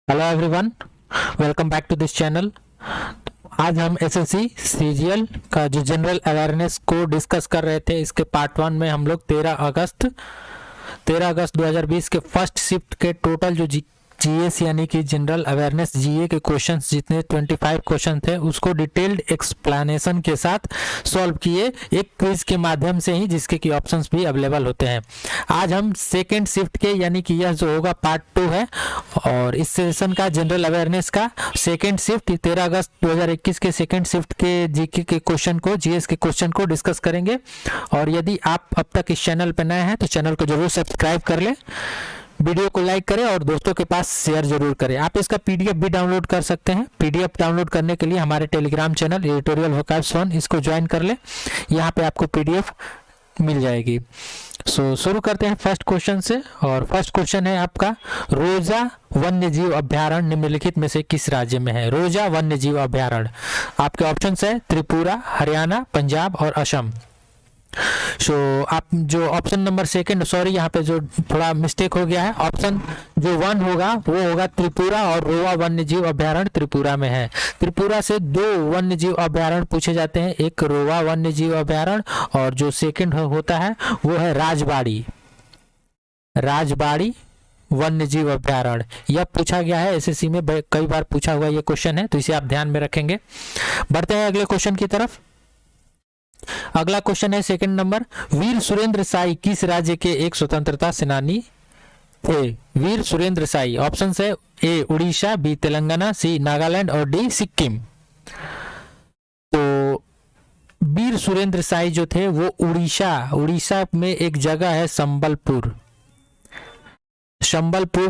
Hello everyone, welcome back to this channel. आज हम SSC CGL का जो जनरल अवेयरनेस को डिस्कस कर रहे थे, इसके पार्ट वन में हम लोग 13 अगस्त 2020 के फर्स्ट शिफ्ट के टोटल जो जीएस यानी कि जनरल अवेयरनेस जीए के क्वेश्चंस जितने 25 क्वेश्चन थे उसको डिटेल्ड एक्सप्लेनेशन के साथ सॉल्व किए एक क्विज के माध्यम से ही, जिसके की ऑप्शंस भी अवेलेबल होते हैं। आज हम सेकेंड शिफ्ट के यानी कि यह जो होगा पार्ट 2 है, और इस सेशन का जनरल अवेयरनेस का सेकेंड शिफ्ट 13 अगस्त 2021 के सेकेंड शिफ्ट के जीके के क्वेश्चन को, जीएस के क्वेश्चन को डिस्कस करेंगे। और यदि आप अब तक इस चैनल पर नए हैं तो चैनल को जरूर सब्सक्राइब कर लें, वीडियो को लाइक करें और दोस्तों के पास शेयर जरूर करें। आप इसका पीडीएफ भी डाउनलोड कर सकते हैं। पीडीएफ डाउनलोड करने के लिए हमारे टेलीग्राम चैनल एडिटोरियल वोकैब्स 1 इसको ज्वाइन कर लें, यहाँ पे आपको पीडीएफ मिल जाएगी। शुरू करते हैं फर्स्ट क्वेश्चन से। और फर्स्ट क्वेश्चन है आपका, रोजा वन्यजीव अभ्यारण्य निम्नलिखित में से किस राज्य में है? रोजा वन्यजीव अभ्यारण्य आपके ऑप्शंस है त्रिपुरा, हरियाणा, पंजाब और असम। आप जो ऑप्शन नंबर सेकंड, सॉरी यहाँ पे जो थोड़ा मिस्टेक हो गया है, ऑप्शन जो 1 होगा वो होगा त्रिपुरा, और रोवा वन्यजीव अभ्यारण्य त्रिपुरा में है। त्रिपुरा से 2 वन्यजीव अभ्यारण्य पूछे जाते हैं, एक रोवा वन्यजीव अभ्यारण्य और जो सेकंड होता है वो है राजबाड़ी वन्यजीव अभ्यारण्य। यह पूछा गया है एसएससी में, कई बार पूछा हुआ ये क्वेश्चन है, तो इसे आप ध्यान में रखेंगे। बढ़ते हैं अगले क्वेश्चन की तरफ। अगला क्वेश्चन है सेकंड नंबर, वीर सुरेंद्र साई किस राज्य के एक स्वतंत्रता सेनानी थे? वीर सुरेंद्र साई, ऑप्शन है ए उड़ीसा, बी तेलंगाना, सी नागालैंड और डी सिक्किम। तो वीर सुरेंद्र साई जो थे वो उड़ीसा में एक जगह है संबलपुर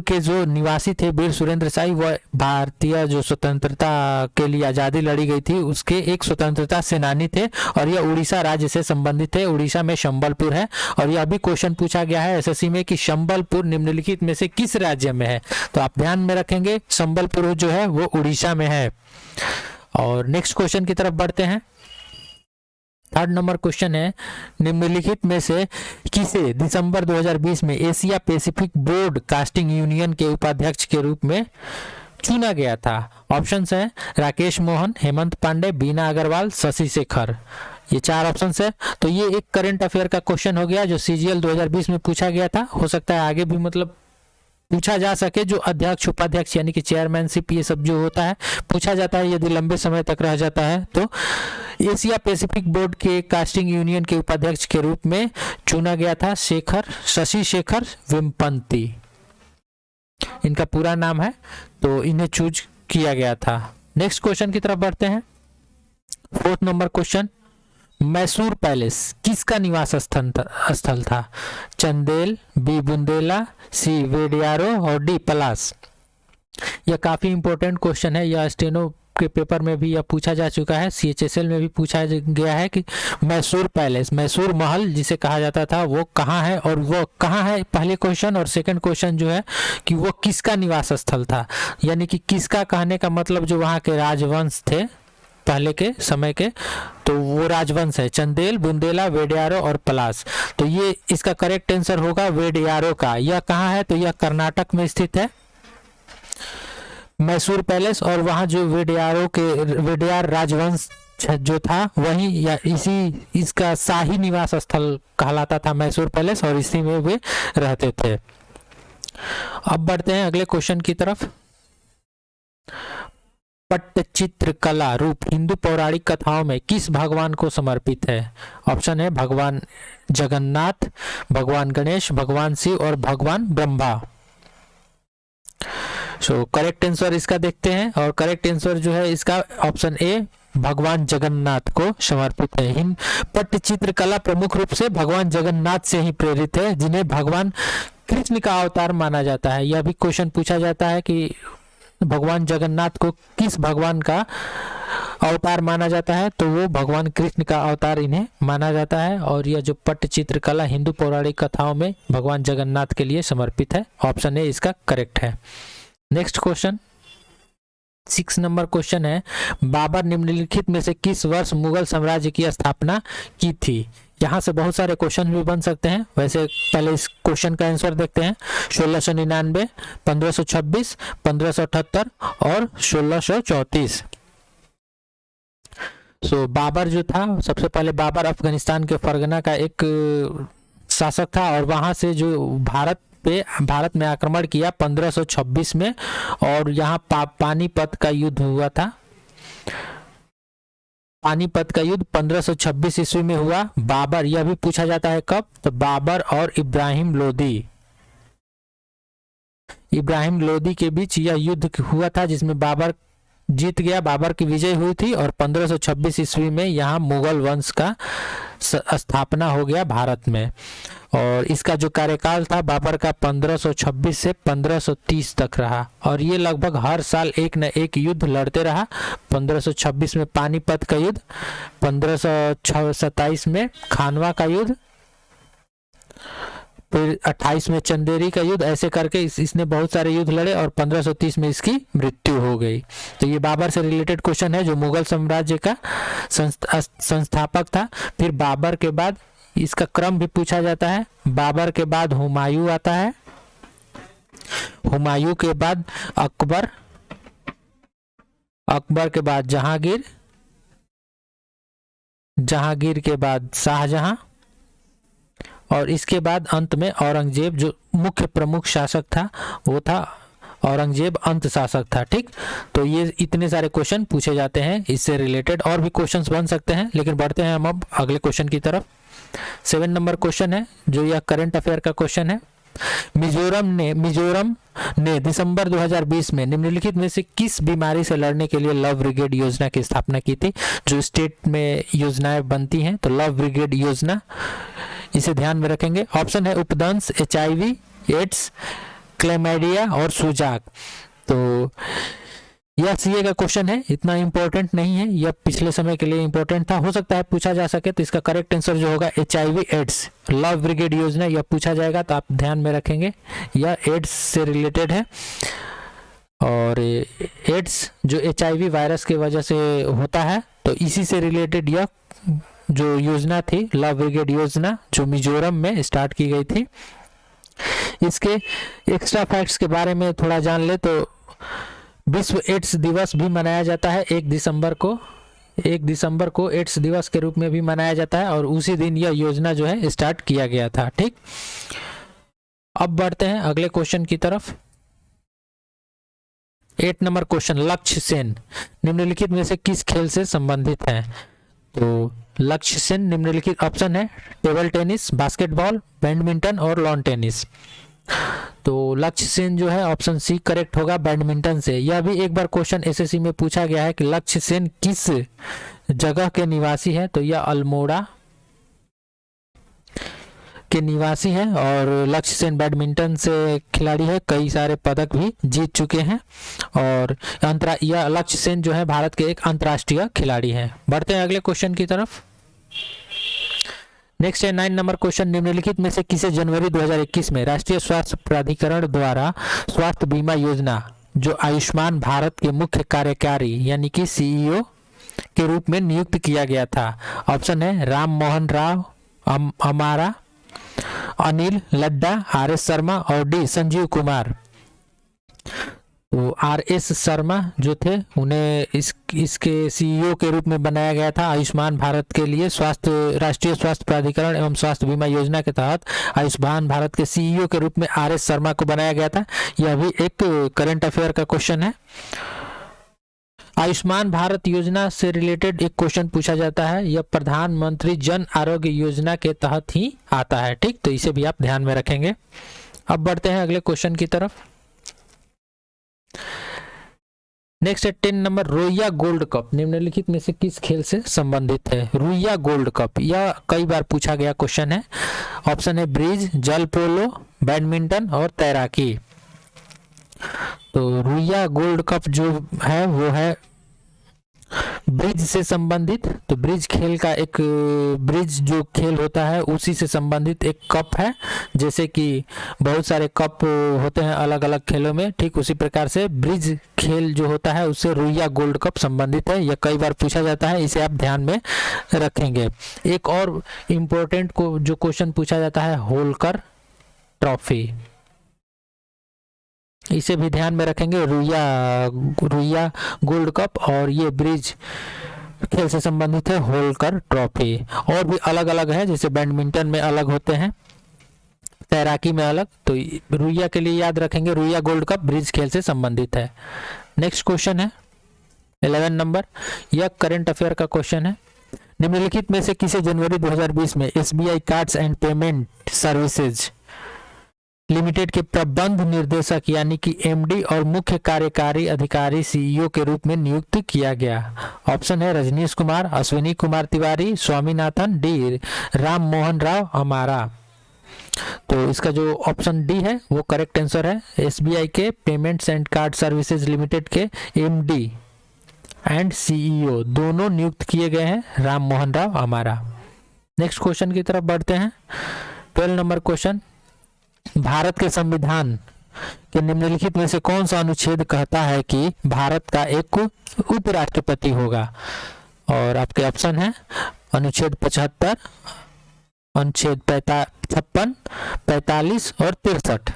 के जो निवासी थे वीर सुरेंद्र साई, वह भारतीय जो स्वतंत्रता के लिए आज़ादी लड़ी गई थी उसके एक स्वतंत्रता सेनानी थे, और यह उड़ीसा राज्य से संबंधित है। उड़ीसा में संबलपुर है, और यह भी क्वेश्चन पूछा गया है एसएससी में कि संबलपुर निम्नलिखित में से किस राज्य में है? तो आप ध्यान में रखेंगे संबलपुर जो है वो उड़ीसा में है। और नेक्स्ट क्वेश्चन की तरफ बढ़ते हैं। थर्ड नंबर क्वेश्चन है, निम्नलिखित में से किसे दिसंबर 2020 में एशिया पैसिफिक ब्रॉडकास्टिंग यूनियन के उपाध्यक्ष के रूप में चुना गया था? ऑप्शंस है राकेश मोहन, हेमंत पांडे, बीना अग्रवाल, शशि शेखर। ये 4 ऑप्शन है। तो ये एक करंट अफेयर का क्वेश्चन हो गया जो सीजीएल 2020 में पूछा गया था। हो सकता है आगे भी मतलब पूछा जा सके, जो अध्यक्ष उपाध्यक्ष यानी कि चेयरमैनशिप ये सब जो होता है पूछा जाता है, यदि लंबे समय तक रह जाता है तो एशिया पैसिफिक बोर्ड के कास्टिंग यूनियन के उपाध्यक्ष के रूप में चुना गया था शशि शेखर वेम्पति, इनका पूरा नाम है, तो इन्हें चूज किया गया था। नेक्स्ट क्वेश्चन की तरफ बढ़ते हैं। Fourth number question, Mysore palace किसका निवास स्थल था? चंदेल, बी बुंदेला, सी वेडियारो और डी पलास। यह काफी इंपॉर्टेंट क्वेश्चन है, यह स्टेनो के पेपर में भी यह पूछा जा चुका है, सीएचएसएल में भी पूछा गया है कि मैसूर पैलेस, मैसूर महल जिसे कहा जाता था, वो कहाँ है और वो कहाँ है, पहले क्वेश्चन। और सेकंड क्वेश्चन जो है कि वो किसका निवास स्थल था, यानी कि किसका कहने का मतलब जो वहाँ के राजवंश थे पहले के समय के, तो वो राजवंश है चंदेल, बुंदेला, वेडियारो और पलास। तो ये इसका करेक्ट आंसर होगा वेडियारो का। यह कहाँ है? तो यह कर्नाटक में स्थित है मैसूर पैलेस, और वहाँ जो वेडियार राजवंश जो था वही या इसका शाही निवास स्थल कहलाता था मैसूर पैलेस, और इसी में वे रहते थे। अब बढ़ते हैं अगले क्वेश्चन की तरफ। पट्टचित्र कला रूप हिंदू पौराणिक कथाओं में किस भगवान को समर्पित है? ऑप्शन है भगवान जगन्नाथ, भगवान गणेश, भगवान शिव और भगवान ब्रह्मा। करेक्ट आंसर इसका देखते हैं, और करेक्ट आंसर जो है इसका ऑप्शन ए भगवान जगन्नाथ को समर्पित है। पट्टचित्र कला प्रमुख रूप से भगवान जगन्नाथ से ही प्रेरित है, जिन्हें भगवान कृष्ण का अवतार माना जाता है। यह भी क्वेश्चन पूछा जाता है कि भगवान जगन्नाथ को किस भगवान का अवतार माना जाता है, तो वो भगवान कृष्ण का अवतार इन्हें माना जाता है। और यह जो पट्टचित्र कला हिंदू पौराणिक कथाओं में भगवान जगन्नाथ के लिए समर्पित है। ऑप्शन ए इसका करेक्ट है। नेक्स्ट क्वेश्चन 6 नंबर क्वेश्चन है, बाबर निम्नलिखित में से किस वर्ष मुगल साम्राज्य की स्थापना की थी? यहाँ से बहुत सारे क्वेश्चन भी बन सकते हैं। वैसे पहले इस क्वेश्चन का आंसर देखते हैं। 1699, 1526, 1578 और 1634। बाबर जो था, सबसे पहले बाबर अफगानिस्तान के फरगना का एक शासक था और वहां से जो भारत में आक्रमण किया 1526 में, और यहाँ पानीपत का युद्ध हुआ था। पानीपत का युद्ध 1526 ईस्वी में हुआ। बाबर, यह भी पूछा जाता है कब, तो बाबर और इब्राहिम लोदी के बीच यह युद्ध हुआ था, जिसमें बाबर जीत गया, बाबर की विजय हुई थी और 1526 ईस्वी में यहाँ मुगल वंश का स्थापना हो गया भारत में। और इसका जो कार्यकाल था बाबर का 1526 से 1530 तक रहा, और ये लगभग हर साल एक न एक युद्ध लड़ते रहा। 1526 में पानीपत का युद्ध, 1527 में खानवा का युद्ध, फिर 28 में चंदेरी का युद्ध, ऐसे करके इसने बहुत सारे युद्ध लड़े और 1530 में इसकी मृत्यु हो गई। तो ये बाबर से रिलेटेड क्वेश्चन है, जो मुगल साम्राज्य का संस्थापक था। फिर बाबर के बाद इसका क्रम भी पूछा जाता है। बाबर के बाद हुमायूं आता है, हुमायूं के बाद अकबर, अकबर के बाद जहांगीर, जहांगीर के बाद शाहजहां, और इसके बाद अंत में औरंगजेब, जो मुख्य प्रमुख शासक था वो था औरंगजेब, अंत शासक था। ठीक, तो ये इतने सारे क्वेश्चन पूछे जाते हैं इससे रिलेटेड। और भी क्वेश्चंस बन सकते हैं, लेकिन बढ़ते हैं हम अब अगले क्वेश्चन की तरफ। 7 नंबर क्वेश्चन है, जो यह करंट अफेयर का क्वेश्चन है। मिजोरम ने दिसंबर 2020 में निम्नलिखित में से किस बीमारी से लड़ने के लिए लव ब्रिगेड योजना की स्थापना की थी? जो स्टेट में योजनाएं बनती हैं, तो लव ब्रिगेड योजना, इसे ध्यान में रखेंगे। ऑप्शन है उपदंश, HIV, एड्स, क्लेमाइडिया और सुजाक। तो यह सीए का क्वेश्चन है, इतना इंपॉर्टेंट नहीं है, यह पिछले समय के लिए इंपॉर्टेंट था, हो सकता है पूछा जा सके। तो इसका करेक्ट आंसर जो होगा HIV एड्स, लव ब्रिगेड योजना, यह पूछा जाएगा तो आप ध्यान में रखेंगे, यह एड्स से रिलेटेड है। और एड्स जो HIV वायरस की वजह से होता है, तो इसी से रिलेटेड यह जो योजना थी, लव ब्रिगेड योजना, जो मिजोरम में स्टार्ट की गई थी। इसके एक्स्ट्रा फैक्ट्स के बारे में थोड़ा जान ले तो विश्व एड्स दिवस भी मनाया जाता है 1 दिसंबर को एड्स दिवस के रूप में भी मनाया जाता है, और उसी दिन यह योजना जो है स्टार्ट किया गया था। ठीक, अब बढ़ते हैं अगले क्वेश्चन की तरफ। 8 नंबर क्वेश्चन, लक्ष्य सेन निम्नलिखित में से किस खेल से संबंधित है? तो लक्ष्य सेन निम्नलिखित ऑप्शन है टेबल टेनिस, बास्केटबॉल, बैडमिंटन और लॉन टेनिस। तो लक्ष्य सेन जो है ऑप्शन सी करेक्ट होगा, बैडमिंटन से। यह भी एक बार क्वेश्चन एसएससी में पूछा गया है कि लक्ष्य सेन किस जगह के निवासी है, तो यह अल्मोड़ा के निवासी हैं, और लक्ष्य सेन बैडमिंटन से खिलाड़ी है, कई सारे पदक भी जीत चुके हैं, और यह लक्ष्य सेन जो है भारत के एक अंतर्राष्ट्रीय खिलाड़ी हैं। बढ़ते हैं अगले क्वेश्चन की तरफ। नेक्स्ट है 9 नंबर क्वेश्चन, निम्नलिखित में से किसे जनवरी 2021 में राष्ट्रीय स्वास्थ्य प्राधिकरण द्वारा स्वास्थ्य बीमा योजना, जो आयुष्मान भारत के मुख्य कार्यकारी यानी कि CEO के रूप में नियुक्त किया गया था? ऑप्शन है राम मोहन राव अमारा, अनिल लड्डा, RS शर्मा और डी संजीव कुमार। तो RS शर्मा जो थे उन्हें इसके CEO के रूप में बनाया गया था आयुष्मान भारत के लिए। राष्ट्रीय स्वास्थ्य प्राधिकरण एवं स्वास्थ्य बीमा योजना के तहत आयुष्मान भारत के CEO के रूप में RS शर्मा को बनाया गया था। यह भी एक करंट अफेयर का क्वेश्चन है। आयुष्मान भारत योजना से रिलेटेड एक क्वेश्चन पूछा जाता है, यह प्रधानमंत्री जन आरोग्य योजना के तहत ही आता है। ठीक, तो इसे भी आप ध्यान में रखेंगे। अब बढ़ते हैं अगले क्वेश्चन की तरफ। नेक्स्ट है 10 नंबर, रुइया गोल्ड कप निम्नलिखित में से किस खेल से संबंधित है? रुइया गोल्ड कप, यह कई बार पूछा गया क्वेश्चन है। ऑप्शन है ब्रिज, जल पोलो, बैडमिंटन और तैराकी। तो रुइया गोल्ड कप जो है वो है ब्रिज से संबंधित, तो ब्रिज खेल का एक ब्रिज जो खेल होता है उसी से संबंधित एक कप है, जैसे कि बहुत सारे कप होते हैं अलग अलग खेलों में, ठीक उसी प्रकार से ब्रिज खेल जो होता है उससे रुइया गोल्ड कप संबंधित है। यह कई बार पूछा जाता है, इसे आप ध्यान में रखेंगे। एक और इम्पोर्टेंट को जो क्वेश्चन पूछा जाता है होलकर ट्रॉफी, इसे भी ध्यान में रखेंगे। रुइया गोल्ड कप और ये ब्रिज खेल से संबंधित है होलकर ट्रॉफी। और भी अलग अलग है, जैसे बैडमिंटन में अलग होते हैं, तैराकी में अलग, तो रुइया के लिए याद रखेंगे रुइया गोल्ड कप ब्रिज खेल से संबंधित है। नेक्स्ट क्वेश्चन है 11 नंबर, यह करंट अफेयर का क्वेश्चन है। निम्नलिखित में से किसे जनवरी 2020 में SBI cards and payment services limited के प्रबंध निर्देशक यानी कि एमडी और मुख्य कार्यकारी अधिकारी सीईओ के रूप में नियुक्त किया गया? ऑप्शन है रजनीश कुमार, अश्विनी कुमार तिवारी, स्वामीनाथन, डी राम मोहन राव हमारा। तो इसका जो ऑप्शन डी है वो करेक्ट आंसर है। एसबीआई के payments and card services limited के एमडी एंड सीईओ दोनों नियुक्त किए गए हैं राम मोहन राव हमारा। नेक्स्ट क्वेश्चन की तरफ बढ़ते हैं। 12 नंबर क्वेश्चन, भारत के संविधान के निम्नलिखित में से कौन सा अनुच्छेद कहता है कि भारत का एक उपराष्ट्रपति होगा? और आपके ऑप्शन है अनुच्छेद 75, अनुच्छेद 56, 45 और 63।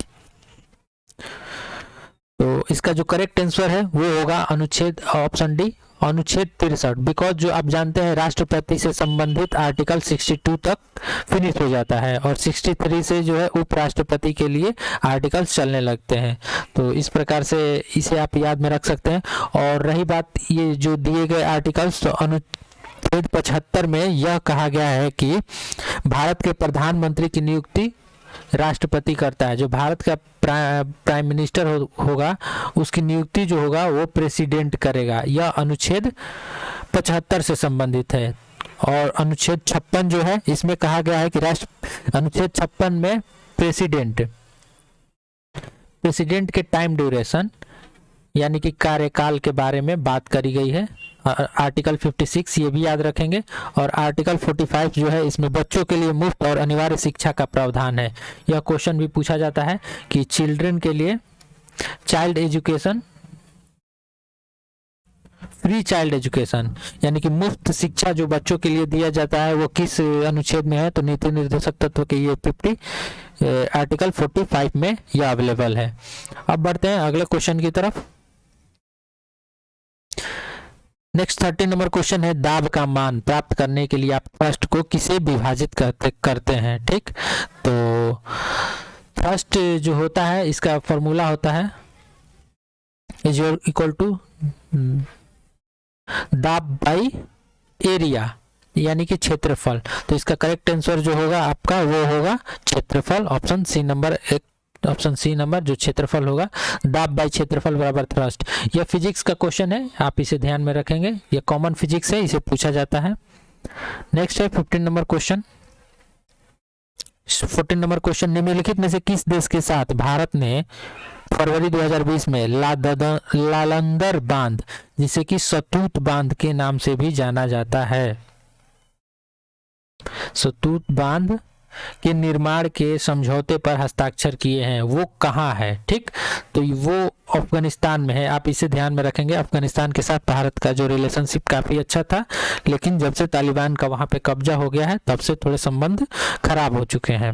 तो इसका जो करेक्ट आंसर है वो होगा अनुच्छेद ऑप्शन डी, अनुच्छेद 63, बिकॉज जो आप जानते हैं राष्ट्रपति से संबंधित आर्टिकल 62 तक फिनिश हो जाता है और 63 से जो है उपराष्ट्रपति के लिए आर्टिकल्स चलने लगते हैं। तो इस प्रकार से इसे आप याद में रख सकते हैं। और रही बात ये जो दिए गए आर्टिकल्स, तो अनुच्छेद 75 में यह कहा गया है कि भारत के प्रधानमंत्री की नियुक्ति राष्ट्रपति करता है। जो भारत का प्राइम मिनिस्टर होगा उसकी नियुक्ति जो होगा वो प्रेसिडेंट करेगा। यह अनुच्छेद 75 से संबंधित है। और अनुच्छेद 56 जो है इसमें कहा गया है कि अनुच्छेद 56 में प्रेसिडेंट के टाइम ड्यूरेशन यानी कि कार्यकाल के बारे में बात करी गई है। आर्टिकल 56 ये भी याद रखेंगे। और आर्टिकल 45 जो है इसमें बच्चों के लिए मुफ्त और अनिवार्य शिक्षा का प्रावधान है। यह क्वेश्चन भी पूछा जाता है कि चिल्ड्रन के लिए child education, free child education यानी कि मुफ्त शिक्षा जो बच्चों के लिए दिया जाता है वो किस अनुच्छेद में है? तो नीति निर्देशक तत्व के ये 50 आर्टिकल 45 में यह अवेलेबल है। अब बढ़ते हैं अगले क्वेश्चन की तरफ। नेक्स्ट 13 नंबर क्वेश्चन है, दाब का मान प्राप्त करने के लिए आप थ्रस्ट को किसे विभाजित करते हैं? ठीक, तो थ्रस्ट जो होता है इसका फॉर्मूला होता है इज इक्वल टू दाब बाई एरिया यानी कि क्षेत्रफल। तो इसका करेक्ट आंसर जो होगा आपका वो होगा क्षेत्रफल, option C number option C number जो क्षेत्रफल होगा, दाब बाई क्षेत्रफल बराबर थ्रस्ट। यह फिजिक्स का क्वेश्चन है, आप इसे ध्यान में रखेंगे, यह कॉमन फिजिक्स है, इसे पूछा जाता है। नेक्स्ट है 15 नंबर क्वेश्चन। 14 नंबर क्वेश्चन, निम्नलिखित में से किस देश के साथ भारत ने फरवरी 2020 में लालंदर बांध जिसे कि सतूत बांध के नाम से भी जाना जाता है, सतूत बांध के निर्माण के समझौते पर हस्ताक्षर किए हैं, वो कहाँ है? ठीक, तो वो अफगानिस्तान में है। आप इसे ध्यान में रखेंगे। अफगानिस्तान के साथ भारत का जो रिलेशनशिप काफी अच्छा था, लेकिन जब से तालिबान का वहां पे कब्जा हो गया है तब से थोड़े संबंध खराब हो चुके हैं।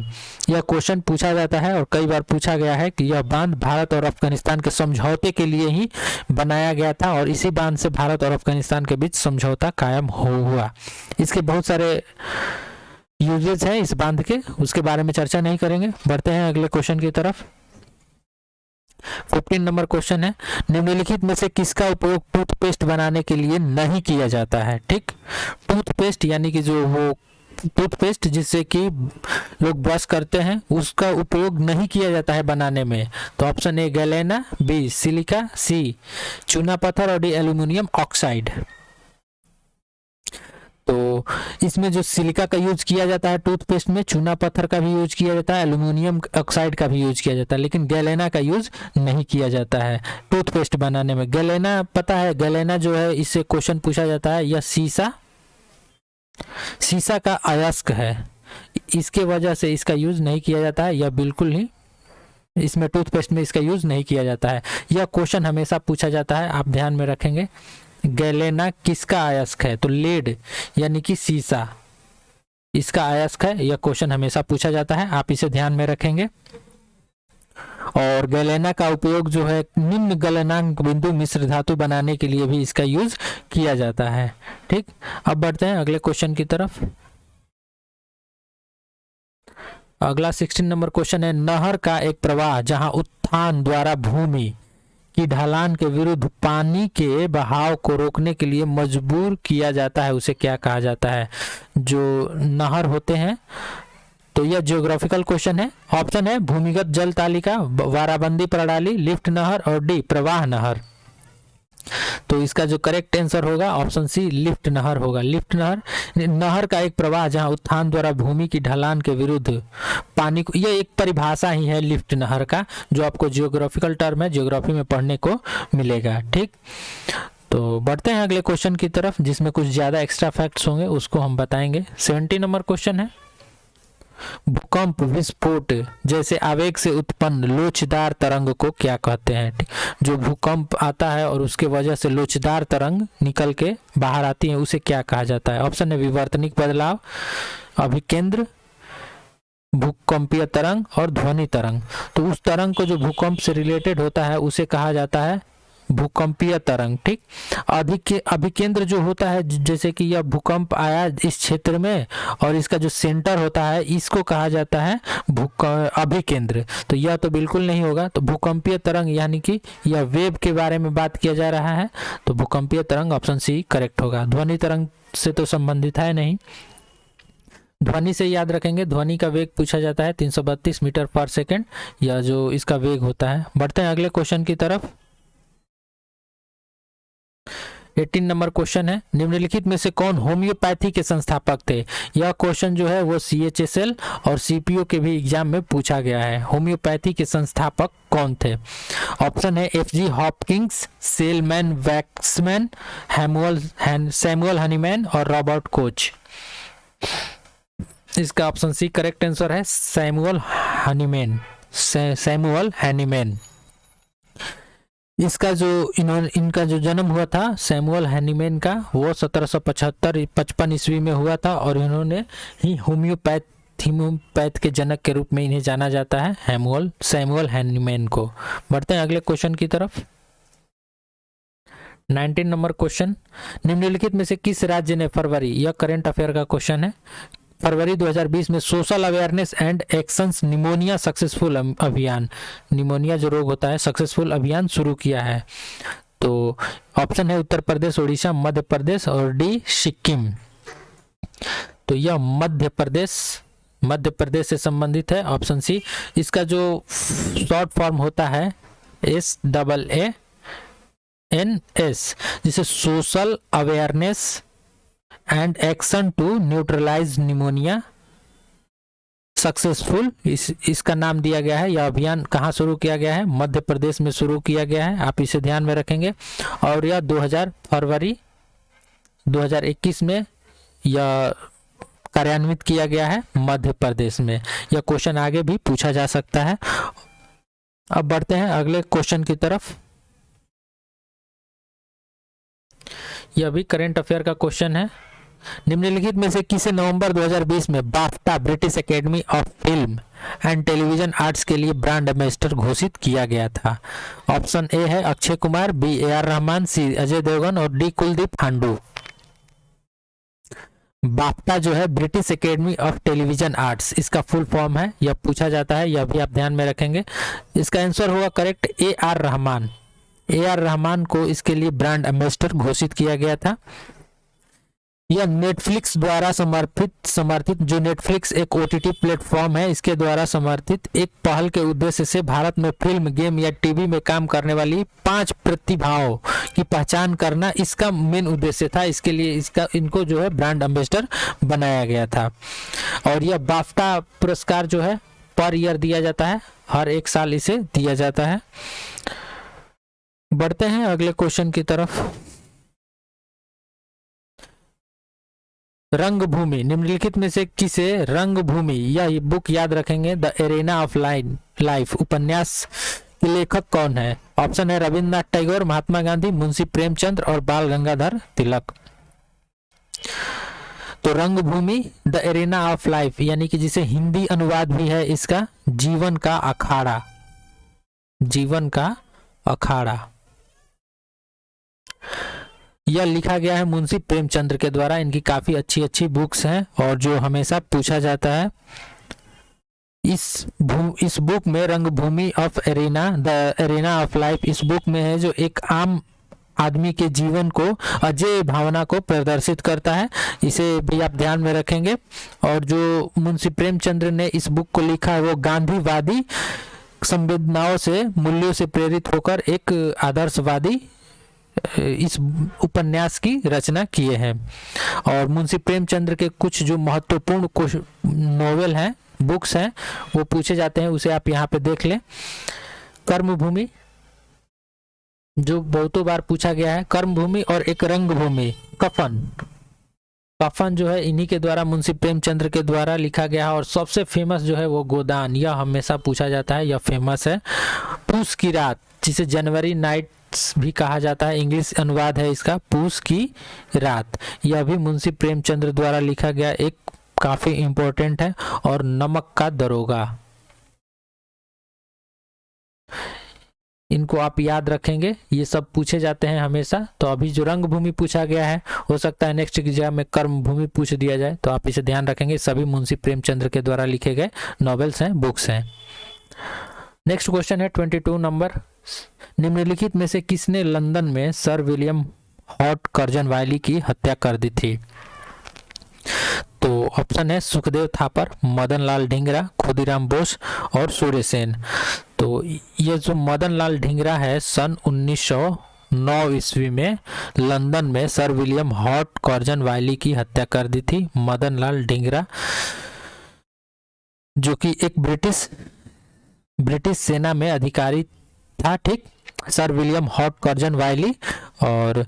यह क्वेश्चन पूछा जाता है और कई बार पूछा गया है कि यह बांध भारत और अफगानिस्तान के समझौते के लिए ही बनाया गया था और इसी बांध से भारत और अफगानिस्तान के बीच समझौता कायम हुआ। इसके बहुत सारे यूजेस है इस बांध के, उसके बारे में चर्चा नहीं करेंगे। बढ़ते हैं अगले क्वेश्चन की तरफ। 15 नंबर क्वेश्चन है, निम्नलिखित में से किसका उपयोग टूथपेस्ट बनाने के लिए नहीं किया जाता है? ठीक, टूथपेस्ट यानी कि जो वो टूथपेस्ट जिससे कि लोग ब्रश करते हैं उसका उपयोग नहीं किया जाता है बनाने में। तो option A galena, B silica, C चूना पत्थर और डी एल्यूमिनियम ऑक्साइड। तो इसमें जो सिलिका का यूज किया जाता है टूथपेस्ट में, चूना पत्थर का भी यूज किया जाता है, एल्यूमिनियम ऑक्साइड का भी यूज किया जाता है, लेकिन गैलेना का यूज नहीं किया जाता है टूथपेस्ट बनाने में। गैलेना पता है, गैलेना जो है इससे क्वेश्चन पूछा जाता है, यह शीशा का अयस्क है, इसके वजह से इसका यूज नहीं किया जाता है, यह बिल्कुल ही इसमें टूथपेस्ट में इसका यूज नहीं किया जाता है। यह क्वेश्चन हमेशा पूछा जाता है, आप ध्यान में रखेंगे। गैलेना किसका अयस्क है? तो लेड यानी कि शीशा इसका अयस्क है, यह क्वेश्चन हमेशा पूछा जाता है, आप इसे ध्यान में रखेंगे। और गैलेना का उपयोग जो है निम्न गलनांक बिंदु मिश्र धातु बनाने के लिए भी इसका यूज किया जाता है। ठीक, अब बढ़ते हैं अगले क्वेश्चन की तरफ। अगला 16 नंबर क्वेश्चन है, नहर का एक प्रवाह जहां उत्थान द्वारा भूमि की ढलान के विरुद्ध पानी के बहाव को रोकने के लिए मजबूर किया जाता है, उसे क्या कहा जाता है? जो नहर होते हैं, तो यह ज्योग्राफिकल क्वेश्चन है। ऑप्शन है भूमिगत जल तालिका, वाराबंदी प्रणाली, लिफ्ट नहर और डी प्रवाह नहर। तो इसका जो करेक्ट आंसर होगा ऑप्शन सी लिफ्ट नहर होगा। लिफ्ट नहर, नहर का एक प्रवाह जहां उत्थान द्वारा भूमि की ढलान के विरुद्ध पानी को, यह एक परिभाषा ही है लिफ्ट नहर का, जो आपको जियोग्राफिकल टर्म है, जियोग्राफी में पढ़ने को मिलेगा। ठीक, तो बढ़ते हैं अगले क्वेश्चन की तरफ, जिसमें कुछ ज्यादा एक्स्ट्रा फैक्ट्स होंगे, उसको हम बताएंगे। 70 नंबर क्वेश्चन है, भूकंप विस्फोट जैसे आवेग से उत्पन्न लोचदार तरंग को क्या कहते हैं? जो भूकंप आता है और उसके वजह से लोचदार तरंग निकल के बाहर आती है, उसे क्या कहा जाता है? ऑप्शन है विवर्तनिक बदलाव, अभिकेंद्र, भूकंपीय तरंग और ध्वनि तरंग। तो उस तरंग को जो भूकंप से रिलेटेड होता है उसे कहा जाता है भूकंपीय तरंग। ठीक, अभिकेंद्र जो होता है, जैसे कि यह भूकंप आया इस क्षेत्र में और इसका जो सेंटर होता है इसको कहा जाता है अभिकेंद्र। तो यह तो बिल्कुल नहीं होगा। तो भूकंपीय तरंग यानी कि यह वेव के बारे में बात किया जा रहा है, तो भूकंपीय तरंग ऑप्शन सी करेक्ट होगा। ध्वनि तरंग से तो संबंधित है नहीं। ध्वनि से याद रखेंगे, ध्वनि का वेग पूछा जाता है 332 मीटर पर सेकेंड, यह जो इसका वेग होता है। बढ़ते हैं अगले क्वेश्चन की तरफ। 18 नंबर क्वेश्चन है, निम्नलिखित में से कौन होम्योपैथी के संस्थापक थे? यह क्वेश्चन जो है वो CHSL और CPO के भी एग्जाम में पूछा गया है। होम्योपैथी के संस्थापक कौन थे? ऑप्शन है FG Hopkins, Selman Waksman, Samuel Hahnemann और रॉबर्ट कोच। इसका ऑप्शन सी करेक्ट आंसर है सैमुअल हनीमैन। इसका जो इनका जो जन्म हुआ था सैमुअल हनीमैन का, वो 1755 ईस्वी में हुआ था और इन्होंने ही होम्योपैथ के जनक के रूप में इन्हें जाना जाता है, सैमुअल हनीमैन को। बढ़ते हैं अगले क्वेश्चन की तरफ। 19 नंबर क्वेश्चन, निम्नलिखित में से किस राज्य ने फरवरी, यह करंट अफेयर का क्वेश्चन है, फरवरी 2020 में social awareness and actions pneumonia successful अभियान, निमोनिया जो रोग होता है सक्सेसफुल अभियान शुरू किया है? तो ऑप्शन है उत्तर प्रदेश, उड़ीसा, मध्य प्रदेश और डी सिक्किम। तो यह मध्य प्रदेश से संबंधित है, ऑप्शन सी। इसका जो शॉर्ट फॉर्म होता है SAANS, जिसे social awareness and action to neutralise pneumonia successful, इसका नाम दिया गया है। यह अभियान कहाँ शुरू किया गया है? मध्य प्रदेश में शुरू किया गया है, आप इसे ध्यान में रखेंगे। और यह फरवरी 2021 में यह कार्यान्वित किया गया है मध्य प्रदेश में। यह क्वेश्चन आगे भी पूछा जा सकता है। अब बढ़ते हैं अगले क्वेश्चन की तरफ। यह भी करंट अफेयर का क्वेश्चन है, निम्नलिखित में से किसे नवंबर 2020 में BAFTA British academy of film and television arts के लिए ब्रांड एम्बेसडर घोषित किया गया था? ऑप्शन ए है अक्षय कुमार, बी AR रहमान, सी अजय देवगन और डी कुलदीप हांडू। बाफ्टा जो है British academy of television arts, इसका फुल फॉर्म है, यह पूछा जाता है, यह भी आप ध्यान में रखेंगे। इसका आंसर होगा correct AR Rahman. AR Rahman को इसके लिए ब्रांड एम्बेसडर घोषित किया गया था। यह नेटफ्लिक्स द्वारा समर्थित जो नेटफ्लिक्स एक ओटीटी प्लेटफॉर्म है, इसके द्वारा समर्थित एक पहल के उद्देश्य से भारत में फिल्म, गेम या टीवी में काम करने वाली 5 प्रतिभाओं की पहचान करना इसका मेन उद्देश्य था। इसके लिए इनको जो है ब्रांड एम्बेसडर बनाया गया था। और यह बाफ्टा पुरस्कार जो है पर ईयर दिया जाता है, हर एक साल इसे दिया जाता है। बढ़ते हैं अगले क्वेश्चन की तरफ। रंगभूमि, निम्नलिखित में से किसे रंगभूमि, यह बुक याद रखेंगे, द एरेना ऑफ लाइफ उपन्यास के लेखक कौन है? ऑप्शन है रविंद्रनाथ टैगोर, महात्मा गांधी, मुंशी प्रेमचंद और बाल गंगाधर तिलक। तो रंगभूमि द एरेना ऑफ लाइफ, यानी कि जिसे हिंदी अनुवाद भी है इसका जीवन का अखाड़ा, जीवन का अखाड़ा, यह लिखा गया है मुंशी प्रेमचंद्र के द्वारा। इनकी काफी अच्छी अच्छी बुक्स हैं और जो हमेशा पूछा जाता है। इस बुक में रंगभूमि of arena, the arena of life, इस बुक में है जो एक आम आदमी के जीवन को, अजय भावना को प्रदर्शित करता है। इसे भी आप ध्यान में रखेंगे। और जो मुंशी प्रेमचंद्र ने इस बुक को लिखा है वो गांधीवादी संवेदनाओं से, मूल्यों से प्रेरित होकर एक आदर्शवादी इस उपन्यास की रचना किए हैं। और मुंशी प्रेमचंद्र के कुछ जो महत्वपूर्ण कुछ नोवेल हैं, बुक्स हैं, वो पूछे जाते हैं, उसे आप यहाँ पे देख लें। कर्मभूमि जो बहुतों बार पूछा गया है, कर्मभूमि, और एक रंगभूमि, कफन। कफन जो है इन्हीं के द्वारा, मुंशी प्रेमचंद्र के द्वारा लिखा गया है। और सबसे फेमस जो है वो गोदान, यह हमेशा पूछा जाता है, यह फेमस है। पूस की रात, जिसे जनवरी नाइट भी कहा जाता है, इंग्लिश अनुवाद है इसका पूस की रात, यह भी मुंशी प्रेमचंद्र द्वारा लिखा गया एक काफी इंपॉर्टेंट है। और नमक का दरोगा, इनको आप याद रखेंगे, ये सब पूछे जाते हैं हमेशा। तो अभी जो रंगभूमि पूछा गया है, हो सकता है नेक्स्ट एग्जाम में कर्मभूमि पूछ दिया जाए, तो आप इसे ध्यान रखेंगे। सभी मुंशी प्रेमचंद्र के द्वारा लिखे गए नॉवेल्स हैं, बुक्स हैं। नेक्स्ट क्वेश्चन है 22 नंबर। निम्नलिखित में से किसने लंदन में सर विलियम हॉट कर्जनवाइली की हत्या कर दी थी? तो ऑप्शन है सुखदेव थापर, मदन लाल ढींगरा, खुदीराम बोस और सूर्य सेन। तो ये जो मदन लाल ढींगरा है, सन 1909 ईस्वी में लंदन में सर विलियम हॉट कर्जनवाइली की हत्या कर दी थी। मदन लाल ढींगरा जो कि एक ब्रिटिश सेना में अधिकारी था, ठीक, सर विलियम हॉट कर्जनवाइली। और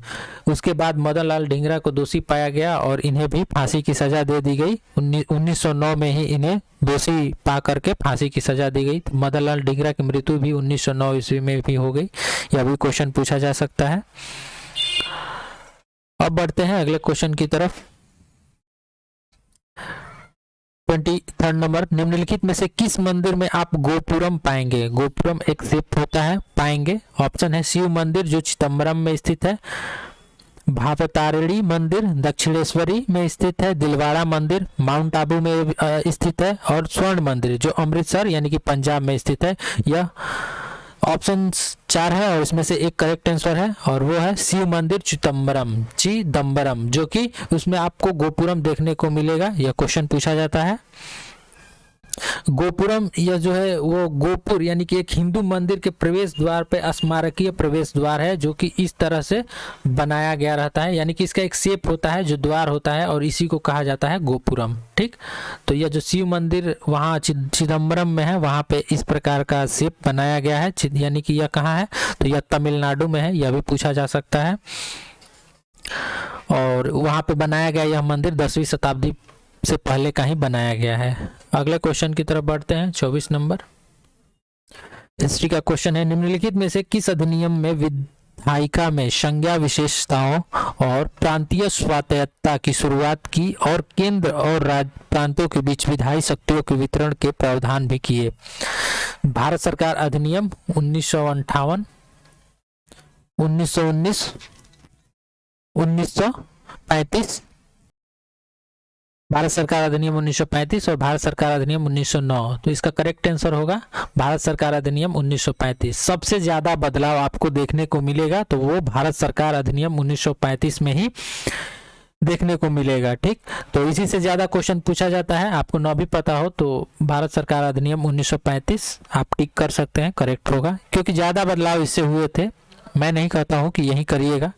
उसके बाद मदन लाल ढींगरा को दोषी पाया गया और इन्हें भी फांसी की सजा दे दी गई। 1909 में ही इन्हें दोषी पा करके फांसी की सजा दी गई। तो मदन लाल ढींगरा की मृत्यु भी 1909 ईस्वी में भी हो गई। यह भी क्वेश्चन पूछा जा सकता है। अब बढ़ते हैं अगले क्वेश्चन की तरफ। 23 नंबर, निम्नलिखित में से किस मंदिर में आप गोपुरम पाएंगे? गोपुरम एक शिप होता है, पाएंगे। ऑप्शन है शिव मंदिर जो चिदम्बरम में स्थित है, भावतारिणी मंदिर दक्षिणेश्वरी में स्थित है, दिलवाड़ा मंदिर माउंट आबू में स्थित है, और स्वर्ण मंदिर जो अमृतसर यानी कि पंजाब में स्थित है। यह ऑप्शन 4 है और इसमें से एक करेक्ट आंसर है और वो है शिव मंदिर चिदम्बरम, जो कि उसमें आपको गोपुरम देखने को मिलेगा। यह क्वेश्चन पूछा जाता है। गोपुरम यह जो है वो गोपुर यानी कि एक हिंदू मंदिर के प्रवेश द्वार पे स्मारकीय प्रवेश द्वार है, जो कि इस तरह से बनाया गया रहता है, यानी कि इसका एक शेप होता है जो द्वार होता है और इसी को कहा जाता है गोपुरम, ठीक। तो यह जो शिव मंदिर वहाँ चिदम्बरम में है, वहाँ पे इस प्रकार का शेप बनाया गया है, यानी कि यह कहाँ है, तो यह तमिलनाडु में है। यह भी पूछा जा सकता है। और वहाँ पे बनाया गया यह मंदिर 10वीं शताब्दी से पहले का ही बनाया गया है। अगले क्वेश्चन की तरफ बढ़ते हैं। 24 नंबर हिस्ट्री का क्वेश्चन है, निम्नलिखित में से किस अधिनियम में विधायिका में संज्ञा विशेषताओं और प्रांतीय स्वायत्तता की शुरुआत की और केंद्र और राज्य प्रांतों के बीच विधायी शक्तियों के वितरण के प्रावधान भी किए? भारत सरकार अधिनियम 1958, 1919, 1935, भारत सरकार अधिनियम 1935 और भारत सरकार अधिनियम 1909। तो इसका करेक्ट आंसर होगा भारत सरकार अधिनियम 1935। सबसे ज्यादा बदलाव आपको देखने को मिलेगा तो वो भारत सरकार अधिनियम 1935 में ही देखने को मिलेगा। ठीक, तो इसी से ज़्यादा क्वेश्चन पूछा जाता है। आपको न भी पता हो तो भारत सरकार अधिनियम 1935 आप टिक कर सकते हैं, करेक्ट होगा, क्योंकि ज़्यादा बदलाव इससे हुए थे। मैं नहीं कहता हूँ कि यही करिएगा।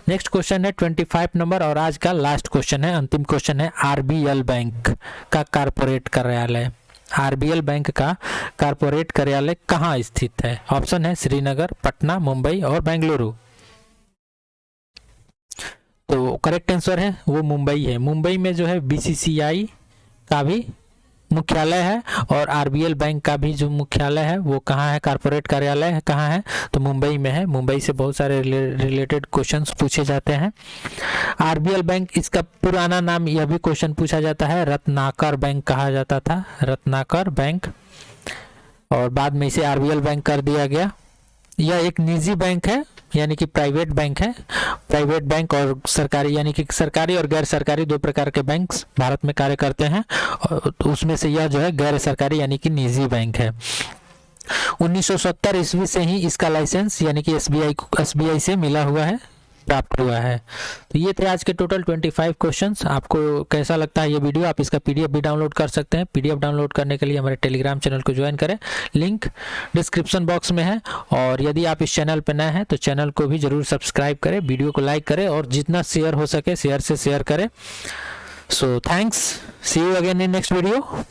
नेक्स्ट क्वेश्चन है 25 नंबर और आज का लास्ट क्वेश्चन है, अंतिम क्वेश्चन है। आरबीएल बैंक का कारपोरेट कार्यालय, आरबीएल बैंक का कारपोरेट कार्यालय कहाँ स्थित है? ऑप्शन है श्रीनगर, पटना, मुंबई और बेंगलुरु। तो करेक्ट आंसर है वो मुंबई है। मुंबई में जो है बीसीसीआई का भी मुख्यालय है और आरबीएल बैंक का भी जो मुख्यालय है वो कहाँ है, कारपोरेट कार्यालय है कहाँ है, तो मुंबई में है। मुंबई से बहुत सारे रिलेटेड क्वेश्चंस पूछे जाते हैं। आरबीएल बैंक, इसका पुराना नाम, यह भी क्वेश्चन पूछा जाता है, रत्नाकर बैंक कहा जाता था, रत्नाकर बैंक, और बाद में इसे आरबीएल बैंक कर दिया गया। यह एक निजी बैंक है, यानी कि प्राइवेट बैंक है। प्राइवेट बैंक और सरकारी, यानी कि सरकारी और गैर सरकारी दो प्रकार के बैंक भारत में कार्य करते हैं, और उसमें से यह जो है गैर सरकारी यानी कि निजी बैंक है। 1970 ईस्वी से ही इसका लाइसेंस यानी कि एसबीआई से मिला हुआ है, प्राप्त हुआ है। तो ये थे आज के टोटल 25 क्वेश्चंस। आपको कैसा लगता है ये वीडियो? आप इसका पीडीएफ भी डाउनलोड कर सकते हैं। पीडीएफ डाउनलोड करने के लिए हमारे टेलीग्राम चैनल को ज्वाइन करें, लिंक डिस्क्रिप्शन बॉक्स में है। और यदि आप इस चैनल पर नए हैं तो चैनल को भी जरूर सब्सक्राइब करें, वीडियो को लाइक करें और जितना शेयर हो सके शेयर से शेयर करें। So thanks, see you again in next video.